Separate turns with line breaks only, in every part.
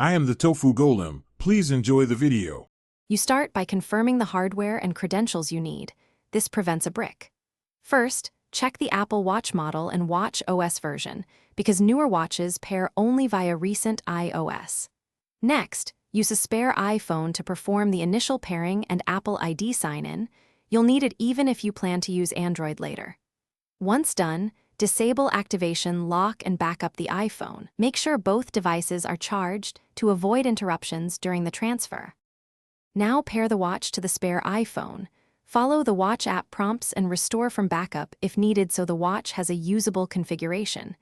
I am the Tofu Golem. Please enjoy the video.
You start by confirming the hardware and credentials you need. This prevents a brick. First, check the Apple Watch model and Watch OS version, because newer watches pair only via recent iOS. Next, use a spare iPhone to perform the initial pairing and Apple ID sign-in. You'll need it even if you plan to use Android later. Once done, disable activation, lock, and back up the iPhone. Make sure both devices are charged to avoid interruptions during the transfer. Now pair the watch to the spare iPhone. Follow the Watch app prompts and restore from backup if needed so the watch has a usable configuration.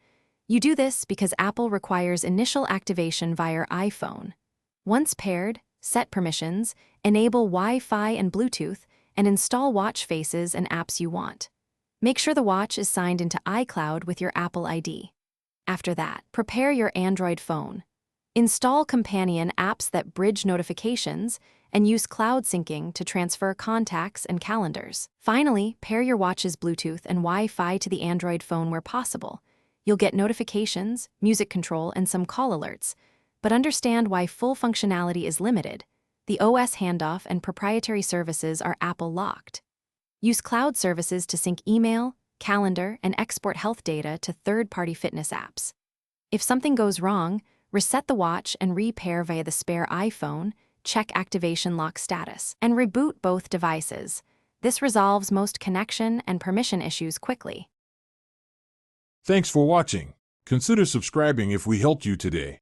You do this because Apple requires initial activation via iPhone. Once paired, set permissions, enable Wi-Fi and Bluetooth, and install watch faces and apps you want. Make sure the watch is signed into iCloud with your Apple ID. After that, prepare your Android phone. Install companion apps that bridge notifications and use cloud syncing to transfer contacts and calendars. Finally, pair your watch's Bluetooth and Wi-Fi to the Android phone where possible. You'll get notifications, music control, and some call alerts. But understand why full functionality is limited. The OS handoff and proprietary services are Apple locked. Use cloud services to sync email, calendar, and export health data to third-party fitness apps. If something goes wrong, reset the watch and repair via the spare iPhone, check activation lock status, and reboot both devices. This resolves most connection and permission issues quickly.
Thanks for watching. Consider subscribing if we helped you today.